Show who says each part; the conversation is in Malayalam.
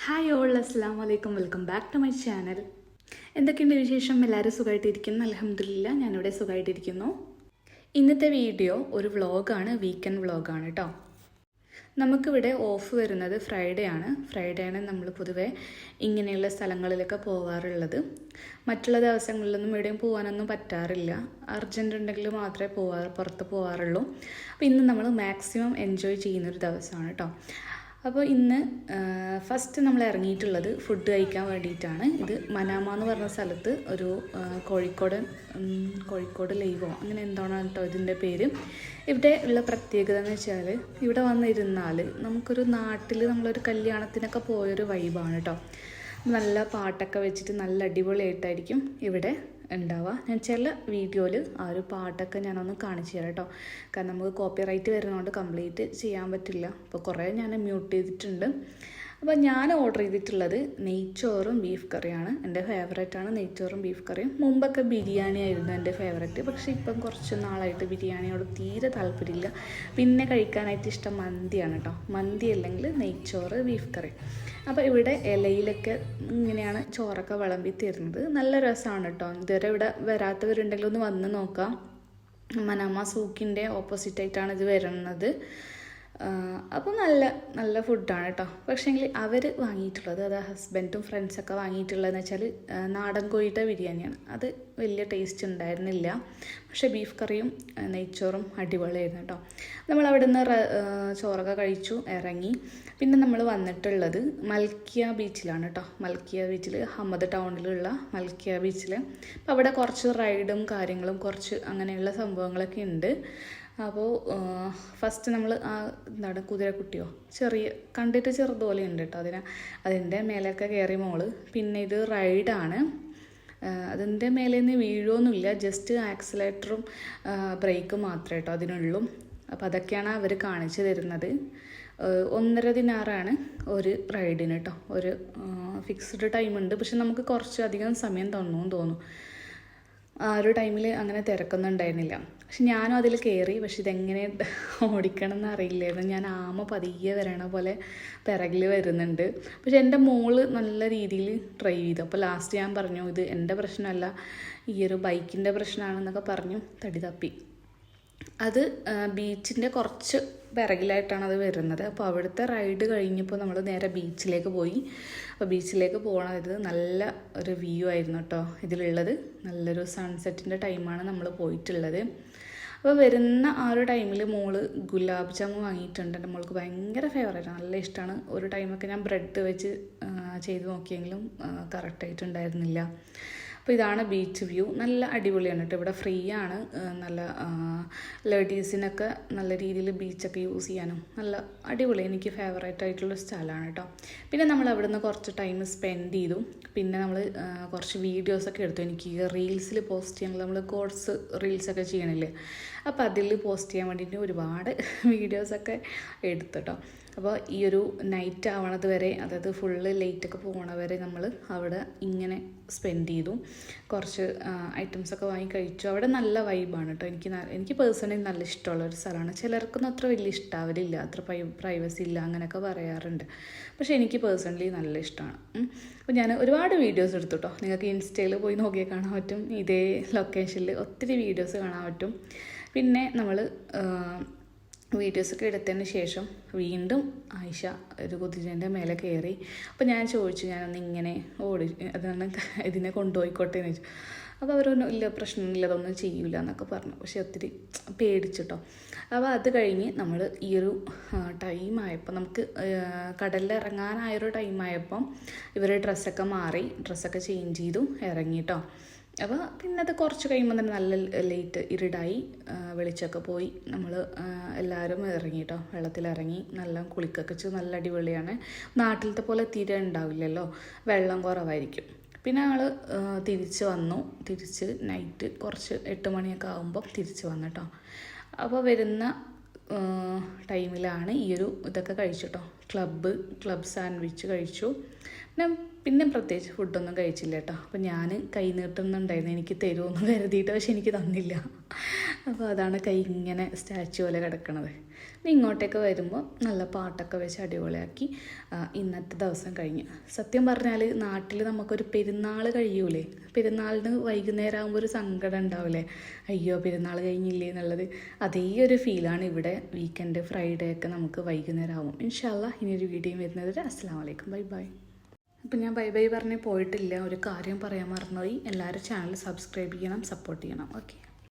Speaker 1: ഹായ് ഓൾ, അസ്സാം വലൈക്കും. Welcome back to my channel. എന്തൊക്കെയുണ്ട് വിശേഷം? എല്ലാവരും സുഖമായിട്ടിരിക്കുന്നു. അൽഹംദുലില്ലാ, ഞാനിവിടെ സുഖമായിട്ടിരിക്കുന്നു. ഇന്നത്തെ വീഡിയോ ഒരു വ്ളോഗാണ്, വീക്കെൻഡ് വ്ളോഗാണ് കേട്ടോ. നമുക്കിവിടെ ഓഫ് വരുന്നത് ഫ്രൈഡേ ആണ് നമ്മൾ പൊതുവേ ഇങ്ങനെയുള്ള സ്ഥലങ്ങളിലൊക്കെ പോകാറുള്ളത്. മറ്റുള്ള ദിവസങ്ങളിലൊന്നും എവിടെയും പോകാനൊന്നും പറ്റാറില്ല. അർജൻറ്റ് ഉണ്ടെങ്കിൽ മാത്രമേ പുറത്ത് പോകാറുള്ളൂ. അപ്പോൾ ഇന്ന് നമ്മൾ മാക്സിമം എൻജോയ് ചെയ്യുന്നൊരു ദിവസമാണ് കേട്ടോ. അപ്പോൾ ഇന്ന് ഫസ്റ്റ് നമ്മൾ ഇറങ്ങിയിട്ടുള്ളത് ഫുഡ് കഴിക്കാൻ വേണ്ടിയിട്ടാണ്. ഇത് മനാമ എന്ന് പറഞ്ഞ സ്ഥലത്ത് ഒരു കോഴിക്കോട് ലൈവോ അങ്ങനെ എന്താണ് കേട്ടോ ഇതിൻ്റെ പേര്. ഇവിടെ ഉള്ള പ്രത്യേകത എന്ന് വെച്ചാൽ ഇവിടെ വന്നിരുന്നാൽ നമുക്കൊരു നാട്ടിൽ നമ്മളൊരു കല്യാണത്തിനൊക്കെ പോയൊരു വൈബാണ് കേട്ടോ. നല്ല പാട്ടൊക്കെ വെച്ചിട്ട് നല്ല അടിപൊളിയായിട്ടായിരിക്കും ഇവിടെ ഉണ്ടാവുക. ഞാൻ ചില വീഡിയോയിൽ ആ ഒരു പാട്ടൊക്കെ ഞാനൊന്ന് കാണിച്ചു തരാം കേട്ടോ. കാരണം നമുക്ക് കോപ്പിറൈറ്റ് വരുന്നതുകൊണ്ട് കംപ്ലീറ്റ് ചെയ്യാൻ പറ്റില്ല. അപ്പോൾ കുറേ ഞാൻ മ്യൂട്ട് ചെയ്തിട്ടുണ്ട്. അപ്പോൾ ഞാൻ ഓർഡർ ചെയ്തിട്ടുള്ളത് നെയ്ച്ചോറും ബീഫ് കറിയാണ്. എൻ്റെ ഫേവറേറ്റാണ് നെയ്ച്ചോറും ബീഫ് കറിയും. മുമ്പൊക്കെ ബിരിയാണി ആയിരുന്നു എൻ്റെ ഫേവറേറ്റ്. പക്ഷേ ഇപ്പം കുറച്ച് നാളായിട്ട് ബിരിയാണിയോട് തീരെ താല്പര്യമില്ല. പിന്നെ കഴിക്കാനായിട്ട് ഇഷ്ടം മന്തിയാണ് കേട്ടോ. മന്തി അല്ലെങ്കിൽ നെയ്ച്ചോറ് ബീഫ് കറി. അപ്പോൾ ഇവിടെ ഇലയിലൊക്കെ ഇങ്ങനെയാണ് ചോറൊക്കെ വിളമ്പി തരുന്നത്. നല്ല രസമാണ് കേട്ടോ. ഇതുവരെ ഇവിടെ വരാത്തവരുണ്ടെങ്കിൽ ഒന്ന് വന്ന് നോക്കാം. മനാമ സൂക്കിൻ്റെ ഓപ്പോസിറ്റായിട്ടാണ് ഇത് വരുന്നത്. അപ്പോൾ നല്ല ഫുഡാണ് കേട്ടോ. പക്ഷേങ്കിൽ അവർ വാങ്ങിയിട്ടുള്ളത്, അത് ഹസ്ബൻഡും ഫ്രണ്ട്സൊക്കെ വാങ്ങിയിട്ടുള്ളതെന്ന് വെച്ചാൽ നാടൻ കോഴിയുടെ ബിരിയാണിയാണ്. അത് വലിയ ടേസ്റ്റ് ഉണ്ടായിരുന്നില്ല. പക്ഷേ ബീഫ് കറിയും നെയ്ച്ചോറും അടിപൊളിയായിരുന്നു കേട്ടോ. നമ്മൾ അവിടെ നിന്ന് ചോറൊക്കെ കഴിച്ചു ഇറങ്ങി. പിന്നെ നമ്മൾ വന്നിട്ടുള്ളത് മൽക്കിയ ബീച്ചിലാണ് കേട്ടോ. മൽക്കിയ ബീച്ചിൽ, ഹമ്മദ് ടൗണിലുള്ള മൽക്കിയ ബീച്ചിൽ. അപ്പോൾ അവിടെ കുറച്ച് റൈഡും കാര്യങ്ങളും കുറച്ച് അങ്ങനെയുള്ള സംഭവങ്ങളൊക്കെ ഉണ്ട്. അപ്പോൾ ഫസ്റ്റ് നമ്മൾ എന്താണ് കുതിരക്കുട്ടിയോ കണ്ടിട്ട് ചെറുതുപോലെ ഉണ്ട് കേട്ടോ. അതിൻ്റെ മേലൊക്കെ കയറി മോള്. പിന്നെ ഇത് റൈഡാണ്. അതിൻ്റെ മേലെ നിന്ന് വീഴുമൊന്നുമില്ല, ജസ്റ്റ് ആക്സിലേറ്ററും ബ്രേക്കും മാത്രമേ കേട്ടോ അതിനുള്ളൂ. അപ്പോൾ അതൊക്കെയാണ് അവർ കാണിച്ചു തരുന്നത്. 1.5 ദിനാറാണ് ഒരു റൈഡിന് കേട്ടോ. ഒരു ഫിക്സ്ഡ് ടൈമുണ്ട്. പക്ഷെ നമുക്ക് കുറച്ചധികം സമയം തോന്നുന്നു. ആ ഒരു ടൈമിൽ അങ്ങനെ തിരക്കൊന്നുണ്ടായിരുന്നില്ല. പക്ഷെ ഞാനും അതിൽ കയറി. പക്ഷെ ഇതെങ്ങനെ ഓടിക്കണം എന്ന് അറിയില്ലായിരുന്നു. ഞാൻ ആമ പതിയെ വരണ പോലെ പിറകിൽ വരുന്നുണ്ട്. പക്ഷെ എൻ്റെ മോള് നല്ല രീതിയിൽ ഡ്രൈവ് ചെയ്തു. അപ്പോൾ ലാസ്റ്റ് ഞാൻ പറഞ്ഞു ഇത് എൻ്റെ പ്രശ്നമല്ല, ഈ ഒരു ബൈക്കിൻ്റെ പ്രശ്നമാണെന്നൊക്കെ പറഞ്ഞു തടി തപ്പി. അത് ബീച്ചിൻ്റെ കുറച്ച് പിറകിലായിട്ടാണ് അത് വരുന്നത്. അപ്പോൾ അവിടുത്തെ റൈഡ് കഴിഞ്ഞപ്പോൾ നമ്മൾ നേരെ ബീച്ചിലേക്ക് പോയി. അപ്പോൾ ബീച്ചിലേക്ക് പോകണത് നല്ല ഒരു വ്യൂ ആയിരുന്നു കേട്ടോ ഇതിലുള്ളത്. നല്ലൊരു സൺസെറ്റിൻ്റെ ടൈമാണ് നമ്മൾ പോയിട്ടുള്ളത്. അപ്പോൾ വരുന്ന ആ ഒരു ടൈമിൽ മോള് ഗുലാബ് ജാമുൻ വാങ്ങിയിട്ടുണ്ട്. എൻ്റെ മോൾക്ക് ഭയങ്കര ഫേവറേറ്റാണ്, നല്ല ഇഷ്ടമാണ്. ഒരു ടൈമൊക്കെ ഞാൻ ബ്രെഡ് വെച്ച് ചെയ്ത് നോക്കിയെങ്കിലും കറക്റ്റായിട്ടുണ്ടായിരുന്നില്ല. അപ്പോൾ ഇതാണ് ബീച്ച് വ്യൂ. നല്ല അടിപൊളിയാണ് കേട്ടോ. ഇവിടെ ഫ്രീ ആണ്. നല്ല ലേഡീസിനൊക്കെ നല്ല രീതിയിൽ ബീച്ചൊക്കെ യൂസ് ചെയ്യാനും നല്ല അടിപൊളി, എനിക്ക് ഫേവറേറ്റ് ആയിട്ടുള്ള സ്ഥലമാണ് കേട്ടോ. പിന്നെ നമ്മൾ അവിടെ നിന്ന് കുറച്ച് ടൈം സ്പെൻഡ് ചെയ്തു. പിന്നെ നമ്മൾ കുറച്ച് വീഡിയോസൊക്കെ എടുത്തു. എനിക്ക് റീൽസിൽ പോസ്റ്റ് ചെയ്യാൻ, നമ്മൾ കോഴ്സ് റീൽസൊക്കെ ചെയ്യണില്ലേ, അപ്പോൾ അതിൽ പോസ്റ്റ് ചെയ്യാൻ വേണ്ടിയിട്ട് ഒരുപാട് വീഡിയോസൊക്കെ എടുത്തു കേട്ടോ. അപ്പോൾ ഈ ഒരു നൈറ്റ് ആവണത് വരെ, അതായത് ഫുള്ള് ലേറ്റൊക്കെ പോകണ വരെ നമ്മൾ അവിടെ ഇങ്ങനെ സ്പെൻഡ് ചെയ്തു. കുറച്ച് ഐറ്റംസൊക്കെ വാങ്ങി കഴിച്ചു. അവിടെ നല്ല വൈബാണ് കേട്ടോ. എനിക്ക് പേഴ്സണലി നല്ല ഇഷ്ടമുള്ള ഒരു സ്ഥലമാണ്. ചിലർക്കൊന്നും അത്ര വലിയ ഇഷ്ടാവലില്ല, അത്ര പ്രൈവസി ഇല്ല അങ്ങനെയൊക്കെ പറയാറുണ്ട്. പക്ഷേ എനിക്ക് പേഴ്സണലി നല്ല ഇഷ്ടമാണ്. അപ്പോൾ ഞാൻ ഒരുപാട് വീഡിയോസ് എടുത്തു കേട്ടോ. നിങ്ങൾക്ക് ഇൻസ്റ്റയിൽ പോയി നോക്കിയാൽ കാണാൻ പറ്റും. ഇതേ ലൊക്കേഷനിൽ ഒത്തിരി വീഡിയോസ് കാണാൻ പറ്റും. പിന്നെ നമ്മൾ വീഡിയോസൊക്കെ എടുത്തതിന് ശേഷം വീണ്ടും ആയിഷ ഒരു കുതിരേൻ്റെ മേലെ കയറി. അപ്പോൾ ഞാൻ ചോദിച്ചു, ഞാനൊന്ന് ഇങ്ങനെ അതാണ് ഇതിനെ കൊണ്ടുപോയിക്കോട്ടെ എന്ന് ചോദിച്ചു. അപ്പോൾ അവരൊന്നും ഇല്ല, പ്രശ്നമില്ല, അതൊന്നും ചെയ്യില്ല എന്നൊക്കെ പറഞ്ഞു. പക്ഷെ ഒത്തിരി പേടിച്ചിട്ടോ. അപ്പോൾ അത് കഴിഞ്ഞ് നമ്മൾ ഈ ഒരു ടൈമായപ്പോൾ, നമുക്ക് കടലിൽ ഇറങ്ങാനായൊരു ടൈമായപ്പം ഇവർ ഡ്രസ്സൊക്കെ മാറി, ഡ്രസ്സൊക്കെ ചേഞ്ച് ചെയ്തു ഇറങ്ങി കേട്ടോ. അപ്പോൾ പിന്നെ അത് കുറച്ച് കഴിയുമ്പോൾ തന്നെ നല്ല ലേറ്റ് ഇരുടായി, വെളിച്ചമൊക്കെ പോയി. നമ്മൾ എല്ലാവരും ഇറങ്ങി കേട്ടോ, വെള്ളത്തിലിറങ്ങി നല്ല കുളിക്കൊക്കെ ചെയ്തു. നല്ല അടിപൊളിയാണ്. നാട്ടിലത്തെ പോലെ തീരെ ഉണ്ടാവില്ലല്ലോ, വെള്ളം കുറവായിരിക്കും. പിന്നെ ഞങ്ങൾ തിരിച്ച് നൈറ്റ് കുറച്ച് 8 മണിയൊക്കെ ആകുമ്പോൾ തിരിച്ച് വന്നു കേട്ടോ. അപ്പോൾ വരുന്ന ടൈമിലാണ് ഈ ഒരു ഇതൊക്കെ കഴിച്ചു കേട്ടോ. ക്ലബ് സാൻഡ്വിച്ച് കഴിച്ചു. പിന്നെ പ്രത്യേകിച്ച് ഫുഡൊന്നും കഴിച്ചില്ല കേട്ടോ. അപ്പോൾ ഞാൻ കൈ നീട്ടുന്നുണ്ടായിരുന്നു, എനിക്ക് തരുമെന്ന് കരുതിയിട്ട്, പക്ഷെ എനിക്ക് തന്നില്ല. അപ്പോൾ അതാണ് കൈ ഇങ്ങനെ സ്റ്റാച്ചു പോലെ കിടക്കണത്. പിന്നെ ഇങ്ങോട്ടേക്ക് വരുമ്പോൾ നല്ല പാട്ടൊക്കെ വെച്ച് അടിപൊളിയാക്കി ഇന്നത്തെ ദിവസം കഴിഞ്ഞു. സത്യം പറഞ്ഞാൽ നാട്ടിൽ നമുക്കൊരു പെരുന്നാൾ കഴിയൂലേ, പെരുന്നാളിന് വൈകുന്നേരം ആകുമ്പോൾ ഒരു സങ്കടം ഉണ്ടാവില്ലേ, അയ്യോ പെരുന്നാൾ കഴിഞ്ഞില്ലേ എന്നുള്ളത്. അതേ ഒരു ഫീലാണ് ഇവിടെ വീക്കെൻഡ് ഫ്രൈഡേ ഒക്കെ നമുക്ക് വൈകുന്നേരം ആകും. ഇൻഷാ അല്ലാഹ് ഇനിയൊരു വീഡിയോ വരുന്നത്. അസ്സലാമു അലൈക്കും, ബൈ ബൈ. അപ്പം ഞാൻ ബൈ ബൈ പറഞ്ഞ് പോയിട്ടില്ല, ഒരു കാര്യം പറയാൻ മറന്നുപോയി. എല്ലാവരും ചാനൽ സബ്സ്ക്രൈബ് ചെയ്യണം, സപ്പോർട്ട് ചെയ്യണം. ഓക്കെ.